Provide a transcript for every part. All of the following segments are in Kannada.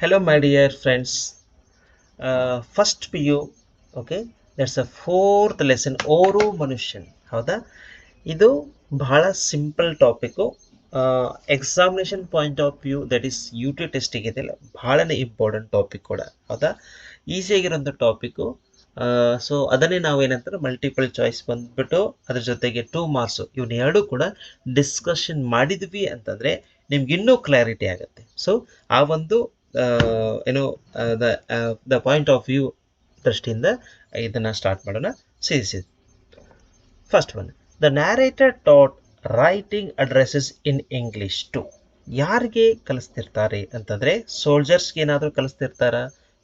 Hello, my dear friends. First PU, okay, that's a fourth lesson. ಓರು ಮನುಷ್ಯನ್ ಹೌದಾ. ಇದು ಬಹಳ simple topic. Examination point of view, that is U T ಟೆಸ್ಟಿಗೆ ಇದೆಯಲ್ಲ, ಬಹಳನೇ ಇಂಪಾರ್ಟೆಂಟ್ ಟಾಪಿಕ್ ಕೂಡ ಹೌದಾ. ಈಸಿಯಾಗಿರೋಂಥ ಟಾಪಿಕ್ಕು. ಸೊ ಅದನ್ನೇ ನಾವು ಏನಂತಾರೆ ಮಲ್ಟಿಪಲ್ ಚಾಯ್ಸ್ ಬಂದ್ಬಿಟ್ಟು ಅದ್ರ ಜೊತೆಗೆ 2 ಮಾರ್ಕ್ಸು ಇವನ್ನ ಎರಡೂ ಕೂಡ ಡಿಸ್ಕಷನ್ ಮಾಡಿದ್ವಿ ಅಂತಂದರೆ ನಿಮ್ಗೆ ಇನ್ನೂ ಕ್ಲಾರಿಟಿ ಆಗುತ್ತೆ. ಸೊ ಆ ಒಂದು ಏನೋ ದ ಪಾಯಿಂಟ್ ಆಫ್ ವ್ಯೂ ದೃಷ್ಟಿಯಿಂದ ಇದನ್ನು ಸ್ಟಾರ್ಟ್ ಮಾಡೋಣ. ಸಿರಿಸಿ first one, the narrator taught writing addresses in English to. ಯಾರಿಗೆ ಕಲಿಸ್ತಿರ್ತಾರೆ ಅಂತಂದರೆ ಸೋಲ್ಜರ್ಸ್ಗೆ ಏನಾದರೂ ಕಲಿಸ್ತಿರ್ತಾರ,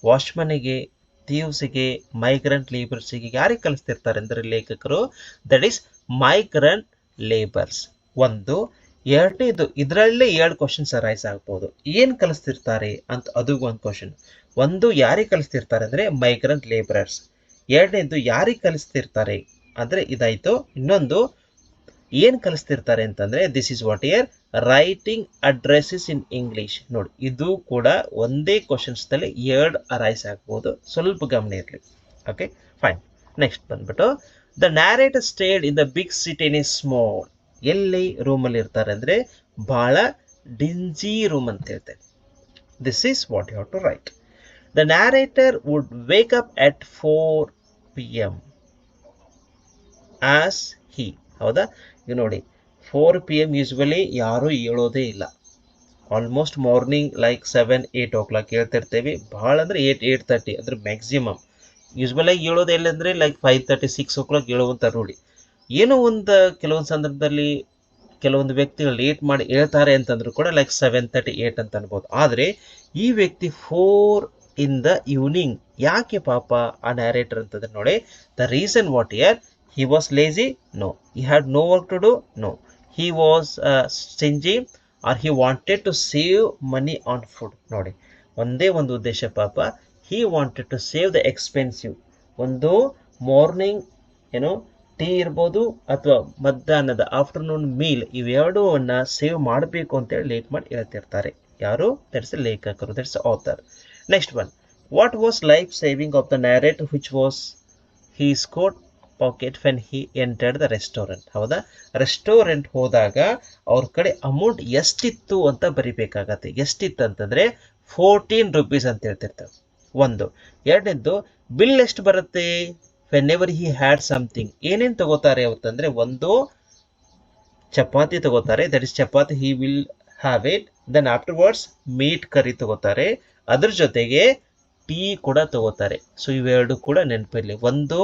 ವಾಚ್ಮನಿಗೆ, ಥೀವ್ಸಿಗೆ, ಮೈಗ್ರೆಂಟ್ ಲೇಬರ್ಸಿಗೆ ಯಾರಿಗೆ ಕಲಿಸ್ತಿರ್ತಾರೆ ಅಂದರೆ ಲೇಖಕರು, ದಟ್ ಈಸ್ ಮೈಗ್ರೆಂಟ್ ಲೇಬರ್ಸ್. ಒಂದು ಎರಡನೇದು, ಇದರಲ್ಲೇ 2 ಕ್ವಶನ್ಸ್ ಅರೈಸ್ ಆಗ್ಬೋದು. ಏನು ಕಲಿಸ್ತಿರ್ತಾರೆ ಅಂತ ಅದು ಒಂದು ಕ್ವಶನ್. ಒಂದು ಯಾರಿಗೆ ಕಲಿಸ್ತಿರ್ತಾರೆ ಅಂದರೆ ಮೈಗ್ರೆಂಟ್ ಲೇಬರರ್ಸ್. ಎರಡನೇದು ಯಾರಿಗೆ ಕಲಿಸ್ತಿರ್ತಾರೆ ಅಂದರೆ ಇದಾಯಿತು. ಇನ್ನೊಂದು ಏನು ಕಲಿಸ್ತಿರ್ತಾರೆ ಅಂತಂದರೆ this is what year writing addresses in English. ನೋಡಿ, ಇದು ಕೂಡ ಒಂದೇ ಕ್ವಶನ್ಸ್ದಲ್ಲಿ 2 ಅರೈಸ್ ಆಗ್ಬೋದು, ಸ್ವಲ್ಪ ಗಮನ ಇರಲಿ. Okay fine. ನೆಕ್ಸ್ಟ್ ಬಂದ್ಬಿಟ್ಟು the narrator stayed in the big city in a small. ಎಲ್ಲಿ ರೂಮಲ್ಲಿ ಇರ್ತಾರೆ ಅಂದರೆ ಭಾಳ ಡಿಂಜಿ ರೂಮ್ ಅಂತ ಹೇಳ್ತಾರೆ. This is what you have to write. The narrator would wake up at 4 PM as he. ಹೌದಾ, ಈಗ ನೋಡಿ 4 PM ಯೂಸ್ವಲಿ ಯಾರೂ ಹೇಳೋದೇ ಇಲ್ಲ. ಆಲ್ಮೋಸ್ಟ್ ಮಾರ್ನಿಂಗ್ ಲೈಕ್ 7-8 o'clock ಹೇಳ್ತಿರ್ತೇವೆ. ಭಾಳ ಅಂದರೆ 8-8:30 ಅಂದರೆ ಮ್ಯಾಕ್ಸಿಮಮ್. ಯೂಸ್ವಲಾಗಿ ಹೇಳೋದು ಎಲ್ಲಂದರೆ ಲೈಕ್ 5:30-6 o'clock ಹೇಳುವಂಥ ರೂಢಿ. ಏನೋ ಒಂದು ಕೆಲವೊಂದು ಸಂದರ್ಭದಲ್ಲಿ ಕೆಲವೊಂದು ವ್ಯಕ್ತಿಗಳು ಲೇಟ್ ಮಾಡಿ ಹೇಳ್ತಾರೆ ಅಂತಂದ್ರು ಕೂಡ ಲೈಕ್ 7:30-8 ಅಂತ ಅನ್ಬೋದು. ಆದರೆ ಈ ವ್ಯಕ್ತಿ 4 ಇನ್ ದ ಈವ್ನಿಂಗ್ ಯಾಕೆ ಪಾಪ ಆ ನ್ಯಾರೇಟರ್ ಅಂತಂದ್ರೆ ನೋಡಿ, the reason what are, he was lazy, no. He had no work to do, no. He was stingy or he wanted to save money on food. ನೋಡಿ, ಒಂದೇ ಒಂದು ಉದ್ದೇಶ ಪಾಪ, he wanted to save the expensive. ಒಂದು ಮಾರ್ನಿಂಗ್ ಏನೋ ಟೀ ಇರ್ಬೋದು ಅಥವಾ ಮಧ್ಯಾಹ್ನದ ಆಫ್ಟರ್ನೂನ್ ಮೀಲ್, ಇವೆರಡೂವನ್ನು ಸೇವ್ ಮಾಡಬೇಕು ಅಂತೇಳಿ ಲೇಟ್ ಮಾಡಿ ಹೇಳ್ತಿರ್ತಾರೆ. ಯಾರು? ದಟ್ಸ್ ಲೇಖಕರು, that's author. Next one, what was life saving of the narrator which was his coat pocket when he entered the restaurant. ಹೌದಾ, ರೆಸ್ಟೋರೆಂಟ್ ಹೋದಾಗ ಅವ್ರ ಕಡೆ ಅಮೌಂಟ್ ಎಷ್ಟಿತ್ತು ಅಂತ ಬರಿಬೇಕಾಗತ್ತೆ. ಎಷ್ಟಿತ್ತು ಅಂತಂದರೆ 14 rupees ಅಂತ ಹೇಳ್ತಿರ್ತಾರೆ. ಒಂದು. ಎರಡನೇದ್ದು, ಬಿಲ್ ಎಷ್ಟು ಬರುತ್ತೆ whenever he had something. ಏನೇನು ತಗೋತಾರೆ ಅಂತಂದರೆ, ಒಂದು ಚಪಾತಿ ತಗೋತಾರೆ, that is chapati he will have it. Then afterwards meat curry ತಗೋತಾರೆ, ಅದ್ರ ಜೊತೆಗೆ ಟೀ ಕೂಡ ತಗೋತಾರೆ. ಸೊ ಇವೆರಡು ಕೂಡ ನೆನಪಿರಲಿ. 1, 2,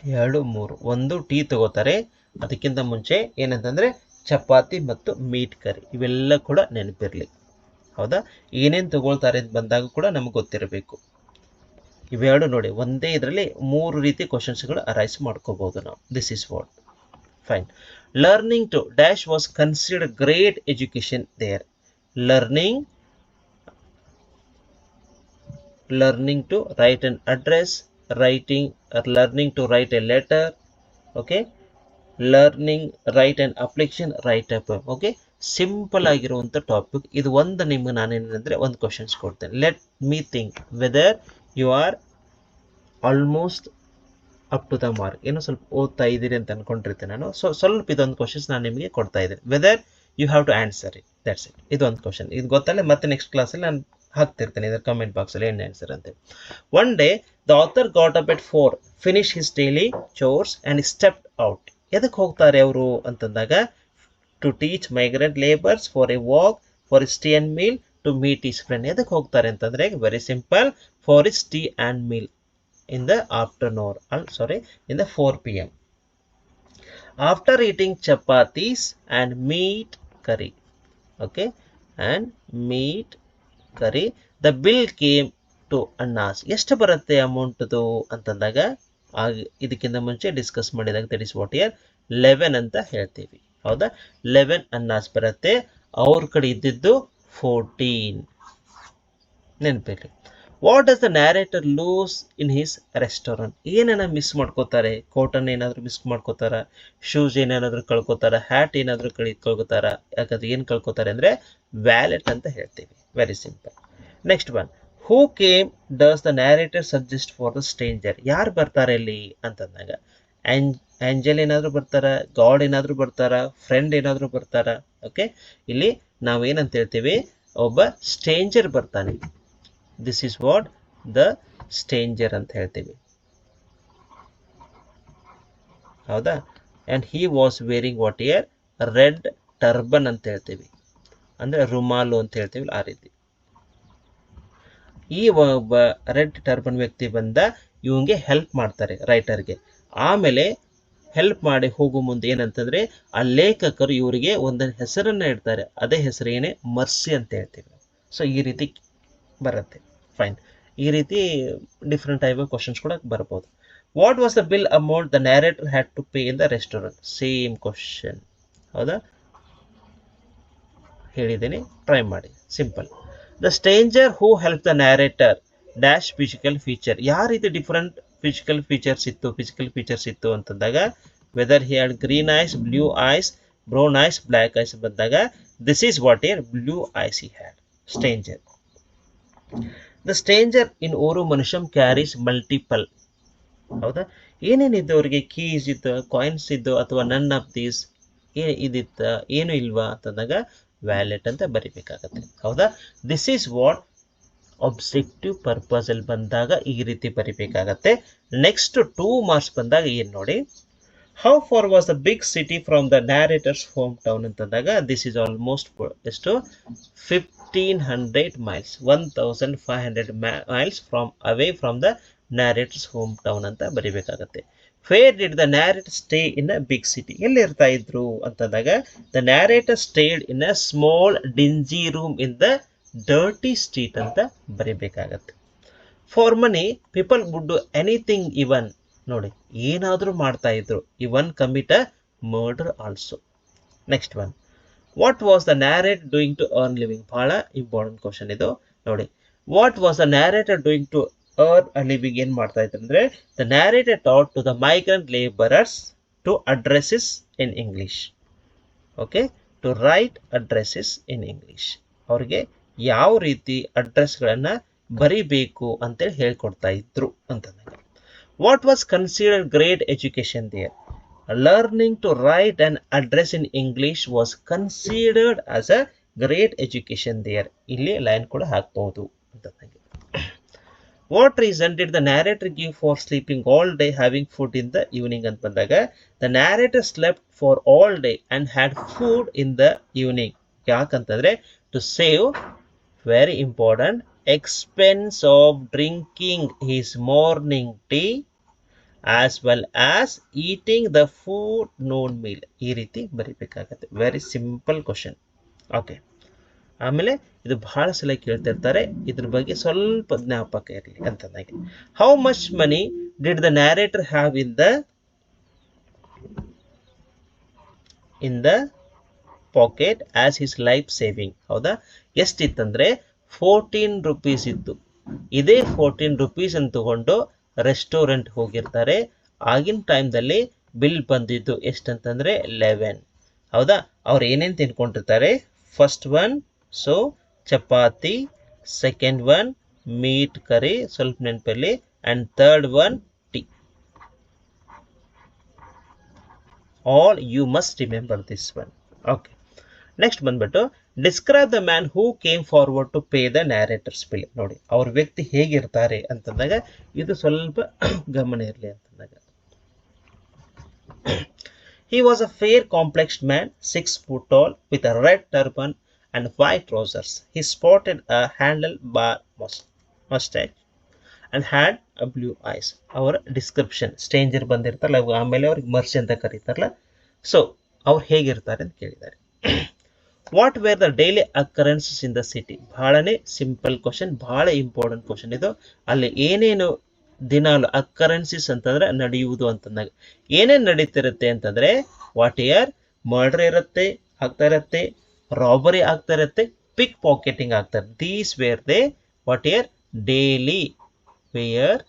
3. ಒಂದು ಟೀ ತಗೋತಾರೆ, ಅದಕ್ಕಿಂತ ಮುಂಚೆ ಏನಂತಂದರೆ ಚಪಾತಿ ಮತ್ತು ಮೀಟ್ ಕರಿ, ಇವೆಲ್ಲ ಕೂಡ ನೆನಪಿರಲಿ. ಹೌದಾ, ಏನೇನು ತಗೊಳ್ತಾರೆ ಅಂತ ಬಂದಾಗ ಕೂಡ ನಮಗೆ ಗೊತ್ತಿರಬೇಕು. ಇವೆರಡು ನೋಡಿ, ಒಂದೇ ಇದರಲ್ಲಿ 3 ರೀತಿ ಕ್ವಶನ್ಸ್ಗಳು ಅರೈಸ್ ಮಾಡ್ಕೋಬಹುದು ನಾವು. This is what. Fine. Learning to dash was considered great education there. Learning to write an address, learning to write a letter, okay, learning write an application, write up. Okay, simple ಆಗಿರುವಂಥ ಟಾಪಿಕ್ ಇದು. ಒಂದು ನಿಮ್ಗೆ ನಾನೇನಂದರೆ ಒಂದು ಕ್ವಶನ್ಸ್ ಕೊಡ್ತೇನೆ. Let me think whether you are almost up to the mark. ಏನೋ ಸ್ವಲ್ಪ ಓದ್ತಾ ಇದ್ದೀರಿ ಅಂತ ಅನ್ಕೊಂಡಿರ್ತೇನೆ ನಾನು. ಸೊ ಸ್ವಲ್ಪ ಇದೊಂದು ಕ್ವಶನ್ಸ್ ನಾನು ನಿಮಗೆ ಕೊಡ್ತಾ ಇದ್ದೇನೆ. Whether you have to answer it, that's it. ಇದೊಂದು ಕ್ವಶನ್, ಇದು ಗೊತ್ತಲ್ಲ. ಮತ್ತೆ ನೆಕ್ಸ್ಟ್ ಕ್ಲಾಸಲ್ಲಿ ನಾನು ಹಾಕ್ತಿರ್ತೇನೆ ಇದರ ಕಮೆಂಟ್ ಬಾಕ್ಸಲ್ಲಿ ಏನು ಆನ್ಸರ್ ಅಂತ. One day the author got up at 4, finish his daily chores and stepped out. ಎದಕ್ಕೆ ಹೋಗ್ತಾರೆ ಅವರು ಅಂತಂದಾಗ, to teach migrant labours, for a walk, for his tea and meal, to meet his friend. ಎದಕ್ಕೆ ಹೋಗ್ತಾರೆ ಅಂತಂದರೆ very simple, for his tea and meal in the afternoon, in the 4 PM. After eating chapatis and meat curry, okay, and meat curry, the bill came to Annas. ಎಷ್ಟು ಬರುತ್ತೆ ಅಮೌಂಟ್ದು ಅಂತಂದಾಗ ಇದಕ್ಕಿಂತ ಮುಂಚೆ ಡಿಸ್ಕಸ್ ಮಾಡಿದಾಗ ದಟ್ ಇಸ್ ವಾಟ್ ಇಯರ್ 11 ಅಂತ ಹೇಳ್ತೀವಿ. ಹೌದಾ, 11 Annas ಬರುತ್ತೆ. ಅವ್ರ ಕಡೆ ಇದ್ದಿದ್ದು 14. ನೆನಪಿರಲಿ. What does the narrator lose in his restaurant. ಏನೇನೋ ಮಿಸ್ ಮಾಡ್ಕೋತಾರೆ. ಕೋಟನ್ ಏನಾದರೂ ಮಿಸ್ ಮಾಡ್ಕೋತಾರ, ಶೂಸ್ ಏನೇನಾದರೂ ಕಳ್ಕೊತಾರ, ಹ್ಯಾಟ್ ಏನಾದರೂ ಕಳ್ಕೊತಾರ. ಯಾಕಂದ್ರೆ ಏನು ಕಳ್ಕೊತಾರೆ ಅಂದರೆ ವ್ಯಾಲೆಟ್ ಅಂತ ಹೇಳ್ತೀವಿ. Very simple. Next one, who came does the narrator suggest for the stranger. ಯಾರು ಬರ್ತಾರೆ ಇಲ್ಲಿ ಅಂತಂದಾಗ ಆಂಜಲ್ ಏನಾದರೂ ಬರ್ತಾರ, ಗಾಡ್ ಏನಾದರೂ ಬರ್ತಾರ, ಫ್ರೆಂಡ್ ಏನಾದರೂ ಬರ್ತಾರ. ಓಕೆ, ಇಲ್ಲಿ ನಾವೇನಂತ ಹೇಳ್ತೀವಿ, ಒಬ್ಬ ಸ್ಟ್ರೇಂಜರ್ ಬರ್ತಾನೆ. This is what the stranger ಅಂತ ಹೇಳ್ತೀವಿ. ಹೌದಾ? And he was wearing what year red turban ಅಂತ ಹೇಳ್ತೀವಿ, ಅಂದರೆ ರುಮಾಲು ಅಂತ ಹೇಳ್ತೀವಿ ಆ ರೀತಿ. ಈ ಒಬ್ಬ ರೆಡ್ ಟರ್ಬನ್ ವ್ಯಕ್ತಿ ಬಂದ ಇವಂಗೆ ಹೆಲ್ಪ್ ಮಾಡ್ತಾರೆ ರೈಟರ್ಗೆ. ಆಮೇಲೆ ಹೆಲ್ಪ್ ಮಾಡಿ ಹೋಗೋ ಮುಂದೆ ಏನಂತಂದ್ರೆ ಆ ಲೇಖಕರು ಇವರಿಗೆ ಒಂದು ಹೆಸರನ್ನ ಇಡ್ತಾರೆ. ಅದೇ ಹೆಸರು ಏನೇ ಮರ್ಸಿ ಅಂತ ಹೇಳ್ತೀವಿ. ಸೊ ಈ ರೀತಿ ಬರುತ್ತೆ. ಫೈನ್, ಈ ರೀತಿ ಡಿಫ್ರೆಂಟ್ ಟೈಪ್ ಆಫ್ ಕ್ವಶನ್ಸ್ ಕೂಡ ಬರ್ಬೋದು. What was the bill amount the narrator had to pay in the restaurant? Same question. ಹೌದಾ? ಹೇಳಿದ್ದೀನಿ, ಟ್ರೈ ಮಾಡಿ. Simple. The stranger who help the narrator dash physical feature. ಯಾವ ರೀತಿ ಡಿಫರೆಂಟ್ ಫಿಸಿಕಲ್ ಫೀಚರ್ಸ್ ಇತ್ತು ಅಂತಂದಾಗ, whether he had green eyes, blue eyes, brown eyes, black eyes ಬಂದಾಗ this is what are blue eyes he had. Stranger. The stranger in ಓರು ಮನುಷ್ಯಂ ಕ್ಯಾರೀಸ್ ಮಲ್ಟಿಪಲ್. ಹೌದಾ? ಏನೇನಿದ್ದು ಅವರಿಗೆ? ಕೀಸ್ ಇತ್ತು, ಕಾಯಿನ್ಸ್ ಇದ್ದು, ಅಥವಾ ನನ್ ಆಫ್ ದೀಸ್ ಇದಿತ್ತ, ಏನು ಇಲ್ವಾ ಅಂತಂದಾಗ ವ್ಯಾಲೆಟ್ ಅಂತ ಬರಿಬೇಕಾಗತ್ತೆ. ಹೌದಾ? This is what objective purpose ಅಲ್ಲಿ ಬಂದಾಗ ಈ ರೀತಿ ಬರಿಬೇಕಾಗತ್ತೆ. ನೆಕ್ಸ್ಟ್ 2 ಮಾರ್ಕ್ಸ್ ಬಂದಾಗ ಏನ್ ನೋಡಿ, how far was the big city from the narrator's home town ಅಂತಂದಾಗ ದಿಸ್ ಈಸ್ ಆಲ್ಮೋಸ್ಟ್ ಎಷ್ಟು 1500 miles, 1500 miles from away from the narrator's home town ಅಂತ ಬರಿಬೇಕಾಗತ್ತೆ. Where did the narrator stay in a big city? ಎಲ್ಲಿ ಇರ್ತಾ ಇದ್ರು ಅಂತಂದಾಗ the narrator stayed in a small dingy room in the dirty street ಅಂತ ಬರಿಬೇಕಾಗತ್ತೆ. For money people would do anything, even ನೋಡಿ ಏನಾದರೂ ಮಾಡ್ತಾ ಇದ್ರು, even commit a murder also. Next one, what was the narrator doing to earn living? ಬಹಳ ಇಂಪಾರ್ಟೆಂಟ್ ಕ್ವಶನ್ ಇದು ನೋಡಿ. What was the narrator doing to earn a living? ಏನ್ ಮಾಡ್ತಾ ಇದ್ರು ಅಂದ್ರೆ, the narrator taught to the migrant labourers to addresses in English. Okay, to write addresses in English. ಅವ್ರಿಗೆ ಯಾವ ರೀತಿ ಅಡ್ರೆಸ್ಗಳನ್ನ ಬರಿಬೇಕು ಅಂತೇಳಿ ಹೇಳ್ಕೊಡ್ತಾ ಇದ್ರು ಅಂತಂದಾಗ. What was considered great education there? Learning to write an address in English was considered as a great education there. ಇಲ್ಲಿ ಲೈನ್ ಕೂಡ ಹಾಕಬಹುದು ಅಂತಂದಾಗ. What reason did the narrator give for sleeping all day, having food in the evening ಅಂತ ಬಂದಾಗ, the narrator slept for all day and had food in the evening. ಯಾಕಂತಂದ್ರೆ to save, very important, expense of drinking his morning tea as well as eating the food noon meal. ಈ ರೀತಿ ಬರಿಬೇಕಾಗತ್ತೆ. Very simple question. ಓಕೆ, ಆಮೇಲೆ ಇದು ಬಹಳ ಸಲ ಕೇಳ್ತಿರ್ತಾರೆ, ಇದ್ರ ಬಗ್ಗೆ ಸ್ವಲ್ಪ ಜ್ಞಾಪಕ ಇರಲಿ ಅಂತಂದಾಗೆ. How much money did the narrator have in the pocket as his life saving? ಹೌದಾ? ಎಷ್ಟಿತ್ತಂದ್ರೆ 14 ರೂಪೀಸ್ ಇತ್ತು. ಇದೇ 14 ರೂಪೀಸ್ ಅನ್ನು ತಗೊಂಡು ರೆಸ್ಟೋರೆಂಟ್ ಹೋಗಿರ್ತಾರೆ. ಆಗಿನ ಟೈಮ್ದಲ್ಲಿ ಬಿಲ್ ಬಂದಿದ್ದು ಎಷ್ಟಂತಂದ್ರೆ 11. ಹೌದಾ? ಅವ್ರು ಏನೇನು ತಿನ್ಕೊಂಡಿರ್ತಾರೆ? First one so chapati, second one meat curry, ಸ್ವಲ್ಪ ನೆನಪಲ್ಲಿ, and third one tea. All you must remember this one. Okay, next ಬಂದ್ಬಿಟ್ಟು describe the man who came forward to pay the narrator's bill. ನೋಡಿ ಅವ್ರ ವ್ಯಕ್ತಿ ಹೇಗಿರ್ತಾರೆ ಅಂತಂದಾಗ ಇದು ಸ್ವಲ್ಪ ಗಮನ ಇರಲಿ ಅಂತಂದಾಗ. He was a fair complexed man, 6 foot tall, with a red turban and white trousers. He sported a handlebar mustache and had a blue eyes. ಅವರ ಡಿಸ್ಕ್ರಿಪ್ಷನ್, ಸ್ಟ್ರೇಂಜರ್ ಬಂದಿರ್ತಾರಲ್ಲ ಆಮೇಲೆ ಅವ್ರಿಗೆ ಮರ್ಸಿ ಅಂತ ಕರೀತಾರಲ್ಲ, ಸೊ ಅವ್ರು ಹೇಗಿರ್ತಾರೆ ಅಂತ ಕೇಳಿದ್ದಾರೆ. What were the daily occurrences in the city? ಬಹಳನೇ ಸಿಂಪಲ್ ಕ್ವಶನ್, ಬಹಳ ಇಂಪಾರ್ಟೆಂಟ್ ಕ್ವಶನ್ ಇದು. ಅಲ್ಲಿ ಏನೇನು ದಿನಾಲು ಅಕರೆನ್ಸಿಸ್ ಅಂತಂದ್ರೆ ನಡೆಯುವುದು ಅಂತಂದಾಗ ಏನೇನು ನಡೀತಿರುತ್ತೆ ಅಂತಂದ್ರೆ, ವಾಟ್ ಇಯರ್ ಮರ್ಡರ್ ಇರುತ್ತೆ, ಆಗ್ತಾ ಇರುತ್ತೆ, ರಾಬರಿ ಆಗ್ತಾ ಇರುತ್ತೆ, ಪಿಕ್ ಪಾಕೆಟಿಂಗ್ ಆಗ್ತಾರೆ. These were they what are daily were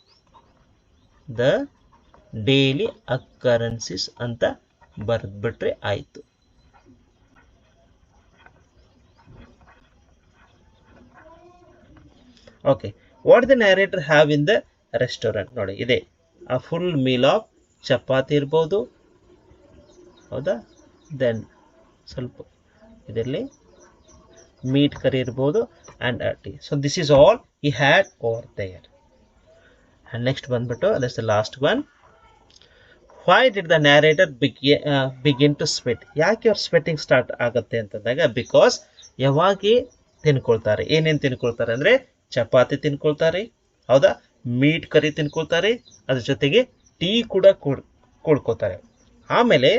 the daily occurrences ಅಂತ ಬರೆದ್ಬಿಟ್ರೆ ಆಯ್ತು. Okay, what the narrator have in the restaurant? ನೋಡಿ ಇದೆ, ಆ ಫುಲ್ ಮೀಲ್ ಆಫ್ ಚಪಾತಿ ಇರ್ಬೋದು, ಹೌದಾ, ದೆನ್ ಸ್ವಲ್ಪ ಇದರಲ್ಲಿ ಮೀಟ್ ಕರಿ ಇರ್ಬೋದು and tea. So this is all he had over there. And next ಬಂದ್ಬಿಟ್ಟು that's the last one. Why did the narrator begin to sweat? ಯಾಕೆ ಅವ್ರು ಸ್ವೆಟ್ಟಿಂಗ್ ಸ್ಟಾರ್ಟ್ ಆಗುತ್ತೆ ಅಂತಂದಾಗ, ಬಿಕಾಸ್ ಯಾವಾಗ ತಿನ್ಕೊಳ್ತಾರೆ, ಏನೇನು ತಿನ್ಕೊಳ್ತಾರೆ ಅಂದರೆ ಚಪಾತಿ ತಿನ್ಕೊಳ್ತಾರೆ, ಹೌದಾ, ಮೀಟ್ ಕರಿ ತಿನ್ಕೊಳ್ತಾರೆ, ಅದ್ರ ಜೊತೆಗೆ ಟೀ ಕೂಡ ಕುಡ್ಕೋತಾರೆ. ಆಮೇಲೆ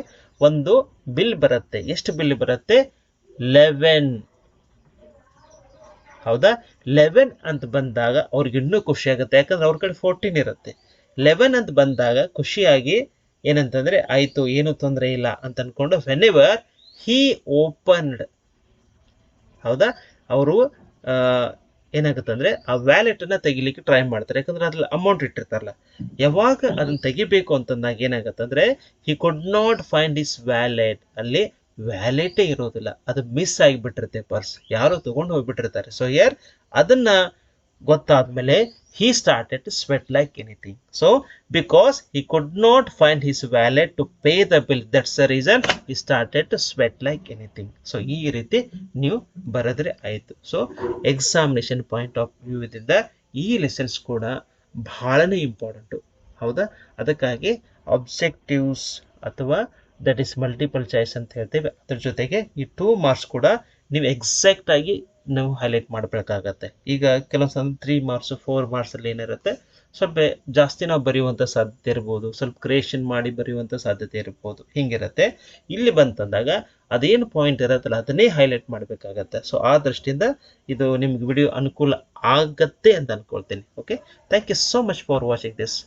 ಒಂದು ಬಿಲ್ ಬರುತ್ತೆ. ಎಷ್ಟು ಬಿಲ್ ಬರುತ್ತೆ? 11. ಹೌದಾ, 11 ಅಂತ ಬಂದಾಗ ಅವ್ರಿಗೆ ಇನ್ನೂ ಖುಷಿ ಆಗುತ್ತೆ, ಯಾಕಂದ್ರೆ ಅವ್ರ ಕಡೆ 14 ಇರುತ್ತೆ. 11 ಅಂತ ಬಂದಾಗ ಖುಷಿಯಾಗಿ ಏನಂತಂದ್ರೆ ಆಯ್ತು, ಏನು ತೊಂದರೆ ಇಲ್ಲ ಅಂತ ಅನ್ಕೊಂಡು ವೆನೆವರ್ ಹಿ ಓಪನ್ಡ್, ಹೌದಾ, ಅವರು ಏನಾಗುತ್ತಂದ್ರೆ ಆ ವ್ಯಾಲೆಟ್ ಅನ್ನ ತೆಗಿಲಿಕ್ಕೆ ಟ್ರೈ ಮಾಡ್ತಾರೆ, ಯಾಕಂದ್ರೆ ಅದ್ರಲ್ಲಿ ಅಮೌಂಟ್ ಇಟ್ಟಿರ್ತಾರಲ್ಲ. ಯಾವಾಗ ಅದನ್ನ ತೆಗಿಬೇಕು ಅಂತಂದಾಗ ಏನಾಗತ್ತಂದ್ರೆ he could not find his wallet. ಅಲ್ಲಿ ವ್ಯಾಲೆಟೇ ಇರೋದಿಲ್ಲ, ಅದು ಮಿಸ್ ಆಗಿಬಿಟ್ಟಿರುತ್ತೆ, ಪರ್ಸ್ ಯಾರೋ ತಗೊಂಡು ಹೋಗ್ಬಿಟ್ಟಿರ್ತಾರೆ. ಸೊ ಹಿಯರ್ ಅದನ್ನ ಗೊತ್ತಾದ್ಮೇಲೆ he started to sweat like anything. So because he could not find his wallet to pay the bill, that's the reason he started to sweat like anything. So ಈ ರೀತಿ ನೀವು ಬರೆದ್ರೆ ಆಯ್ತು. So examination point of view ಇಂದ ಈ ಲೆಸನ್ಸ್ ಕೂಡ ಬಹಳನೇ ಇಂಪಾರ್ಟೆಂಟು, ಹೌದಾ. ಅದಕ್ಕಾಗಿ ಆಬ್ಜೆಕ್ಟಿವ್ಸ್ ಅಥವಾ ದಟ್ ಈಸ್ ಮಲ್ಟಿಪಲ್ ಚಾಯ್ಸ್ ಅಂತ ಹೇಳ್ತೇವೆ, ಅದ್ರ ಜೊತೆಗೆ ಈ 2 ಮಾರ್ಕ್ಸ್ ಕೂಡ ನೀವು ಎಕ್ಸಾಕ್ಟ್ ಆಗಿ ನಾವು ಹೈಲೈಟ್ ಮಾಡಬೇಕಾಗತ್ತೆ. ಈಗ ಕೆಲವೊಂದು 3 ಮಾರ್ಕ್ಸ್ 4 ಮಾರ್ಕ್ಸ್ ಅಲ್ಲಿ ಏನಿರುತ್ತೆ, ಸ್ವಲ್ಪ ಜಾಸ್ತಿ ನಾವು ಬರೆಯುವಂಥ ಸಾಧ್ಯತೆ ಇರ್ಬೋದು, ಸ್ವಲ್ಪ ಕ್ರಿಯೇಷನ್ ಮಾಡಿ ಬರೆಯುವಂಥ ಸಾಧ್ಯತೆ ಇರ್ಬೋದು, ಹಿಂಗಿರುತ್ತೆ. ಇಲ್ಲಿ ಬಂತಂದಾಗ ಅದೇನು ಪಾಯಿಂಟ್ ಇರತ್ತಲ್ಲ ಅದನ್ನೇ ಹೈಲೈಟ್ ಮಾಡಬೇಕಾಗತ್ತೆ. ಸೊ ಆ ದೃಷ್ಟಿಯಿಂದ ಇದು ನಿಮ್ಗೆ ವಿಡಿಯೋ ಅನುಕೂಲ ಆಗತ್ತೆ ಅಂತ ಅನ್ಕೊಳ್ತೀನಿ. Okay, thank you so much for watching this.